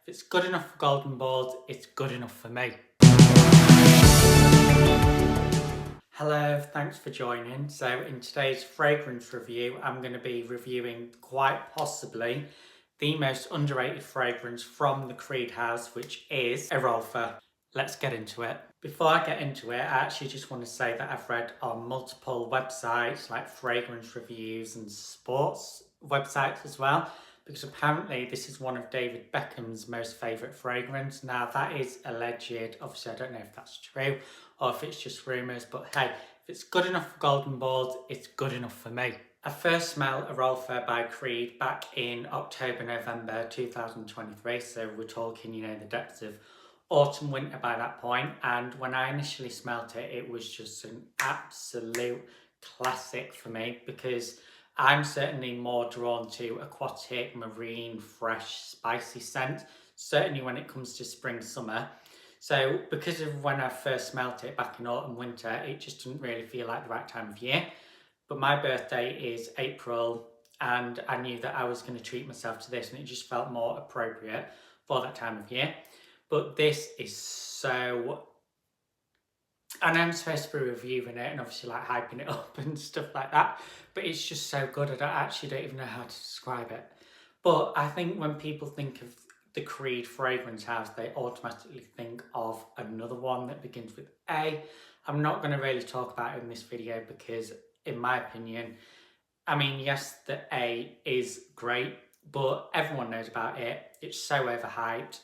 If it's good enough for golden balls, it's good enough for me. Hello, thanks for joining. So in today's fragrance review, I'm going to be reviewing quite possibly the most underrated fragrance from the Creed house, which is Erolfa. Let's get into it. Before I get into it, I actually just want to say that I've read on multiple websites like fragrance reviews and sports websites as well, because apparently this is one of David Beckham's most favourite fragrance. Now that is alleged, obviously I don't know if that's true or if it's just rumours, but hey, if it's good enough for golden balls, it's good enough for me. I first smelled Erolfa by Creed back in October, November 2023, so we're talking, the depths of autumn, winter by that point, and when I initially smelt it, it was just an absolute classic for me because I'm certainly more drawn to aquatic, marine, fresh, spicy scents, certainly when it comes to spring, summer. So because of when I first smelt it back in autumn, winter, it just didn't really feel like the right time of year. But my birthday is April and I knew that I was going to treat myself to this and it just felt more appropriate for that time of year. But this is so... And I'm supposed to be reviewing it and obviously like hyping it up and stuff like that. But it's just so good, I don't even know how to describe it. But I think when people think of the Creed fragrance house, they automatically think of another one that begins with A. I'm not going to really talk about it in this video because, in my opinion, I mean, yes, the A is great, but everyone knows about it. It's so overhyped.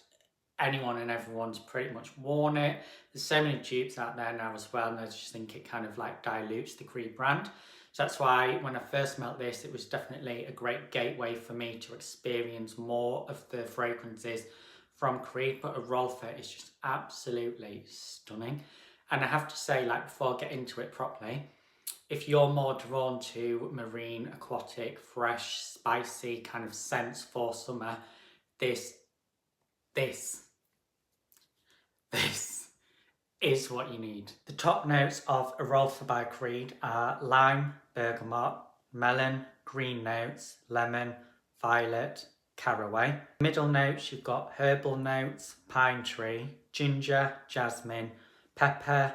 Anyone and everyone's pretty much worn it. There's so many dupes out there now as well, and I just think it kind of like dilutes the Creed brand. So that's why when I first smelled this, it was definitely a great gateway for me to experience more of the fragrances from Creed, but Erolfa is just absolutely stunning. And I have to say, like, before I get into it properly, if you're more drawn to marine, aquatic, fresh, spicy kind of scents for summer, this is what you need. The top notes of Erolfa by Creed are lime, bergamot, melon, green notes, lemon, violet, caraway. Middle notes, you've got herbal notes, pine tree, ginger, jasmine, pepper,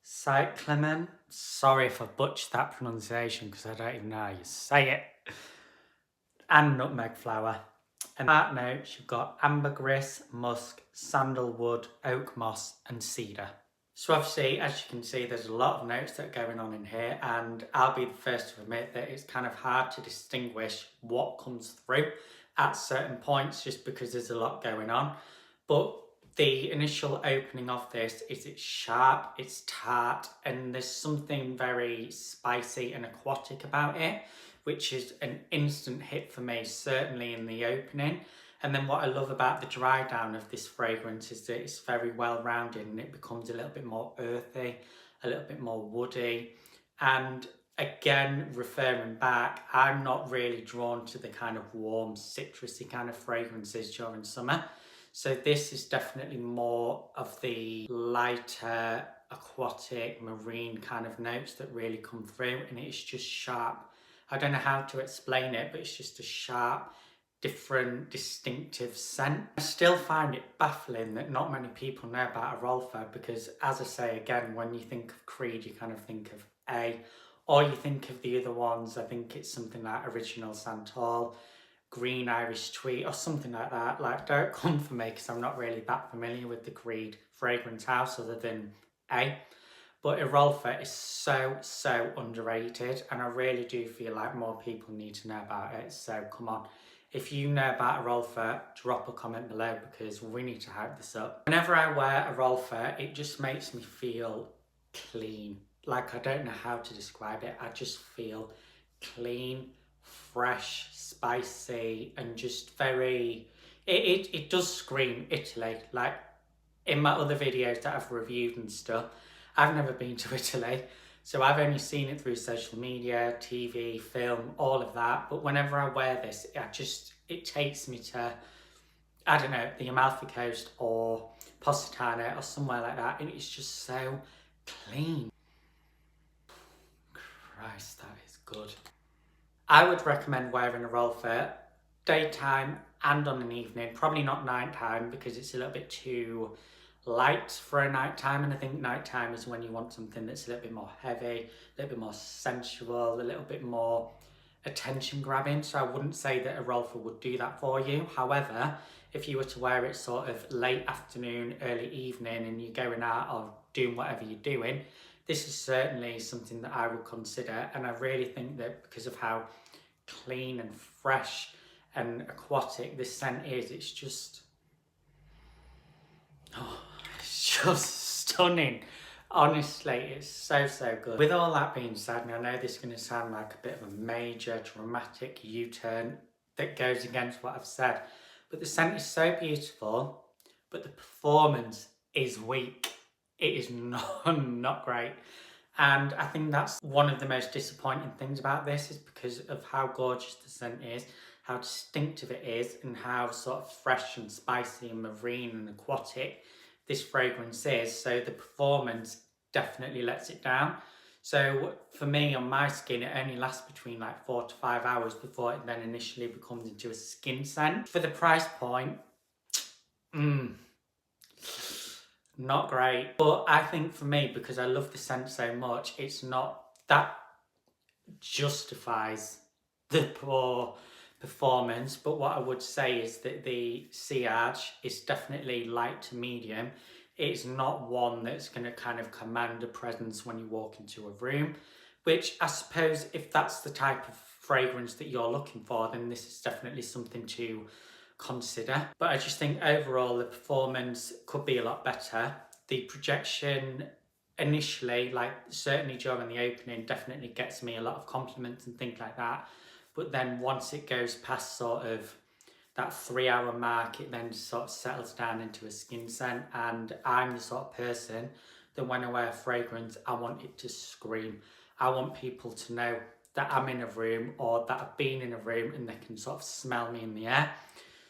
cyclamen. Sorry if I butchered that pronunciation because I don't even know how you say it. And nutmeg flower. And heart notes, you've got ambergris, musk, sandalwood, oak moss and cedar. So obviously, as you can see, there's a lot of notes that are going on in here, and I'll be the first to admit that it's kind of hard to distinguish what comes through at certain points just because there's a lot going on. But the initial opening of this is it's sharp, it's tart, and there's something very spicy and aquatic about it, which is an instant hit for me, certainly in the opening. And then what I love about the dry down of this fragrance is that it's very well rounded and it becomes a little bit more earthy, a little bit more woody. And again, referring back, I'm not really drawn to the kind of warm, citrusy kind of fragrances during summer. So this is definitely more of the lighter, aquatic, marine kind of notes that really come through, and it's just sharp. I don't know how to explain it, but it's just a sharp, different, distinctive scent. I still find it baffling that not many people know about Erolfa because, as I say again, when you think of Creed, you kind of think of A, or you think of the other ones. I think it's something like Original Santal, Green Irish Tweed, or something like that. Like, don't come for me because I'm not really that familiar with the Creed fragrance house other than A. But Erolfa is so underrated, and I really do feel like more people need to know about it. So come on, if you know about Erolfa, drop a comment below because we need to hype this up. Whenever I wear Erolfa, it just makes me feel clean. Like, I don't know how to describe it. I just feel clean, fresh, spicy, and just very... It does scream Italy. Like, in my other videos that I've reviewed and stuff, I've never been to Italy, so I've only seen it through social media, TV, film, all of that. But whenever I wear this, it takes me to, I don't know, the Amalfi Coast or Positano or somewhere like that, and it's just so clean. Christ, that is good. I would recommend wearing Erolfa daytime and on an evening. Probably not nighttime because it's a little bit too light for a nighttime, and I think nighttime is when you want something that's a little bit more heavy, a little bit more sensual, a little bit more attention grabbing. So I wouldn't say that Erolfa would do that for you. However, if you were to wear it sort of late afternoon, early evening, and you're going out or doing whatever you're doing, this is certainly something that I would consider. And I really think that because of how clean and fresh and aquatic this scent is, it's just stunning. Honestly, it's so good. With all that being said, and I know this is going to sound like a bit of a major dramatic U-turn that goes against what I've said, but the scent is so beautiful, but the performance is weak. It is not great. And I think that's one of the most disappointing things about this, is because of how gorgeous the scent is, how distinctive it is, and how sort of fresh and spicy and marine and aquatic this fragrance is. So the performance definitely lets it down. So for me, on my skin, it only lasts between like 4 to 5 hours before it then initially becomes into a skin scent. For the price point, not great. But I think for me, because I love the scent so much, it's not that justifies the poor performance. But what I would say is that the sillage is definitely light to medium. It's not one that's going to kind of command a presence when you walk into a room, which I suppose if that's the type of fragrance that you're looking for, then this is definitely something to consider. But I just think overall the performance could be a lot better. The projection initially, like certainly during the opening, definitely gets me a lot of compliments and things like that. But then once it goes past sort of that 3 hour mark, it then sort of settles down into a skin scent. And I'm the sort of person that when I wear a fragrance, I want it to scream. I want people to know that I'm in a room, or that I've been in a room, and they can sort of smell me in the air.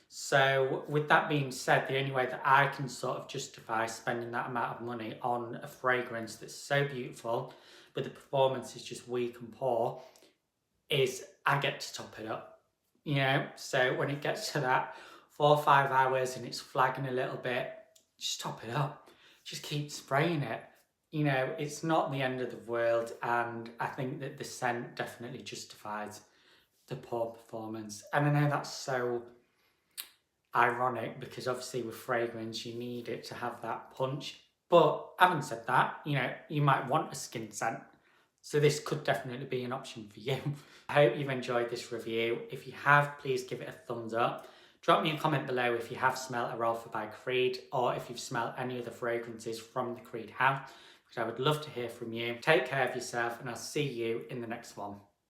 So with that being said, the only way that I can sort of justify spending that amount of money on a fragrance that's so beautiful, but the performance is just weak and poor, is I get to top it up. You know, so when it gets to that 4 or 5 hours and it's flagging a little bit, just top it up. Just keep spraying it. You know, it's not the end of the world, and I think that the scent definitely justifies the poor performance. And I know that's so ironic, because obviously with fragrance you need it to have that punch. But having said that, you know, you might want a skin scent, so this could definitely be an option for you. I hope you've enjoyed this review. If you have, please give it a thumbs up. Drop me a comment below if you have smelled Erolfa by Creed, or if you've smelled any other fragrances from the Creed house, because I would love to hear from you. Take care of yourself, and I'll see you in the next one.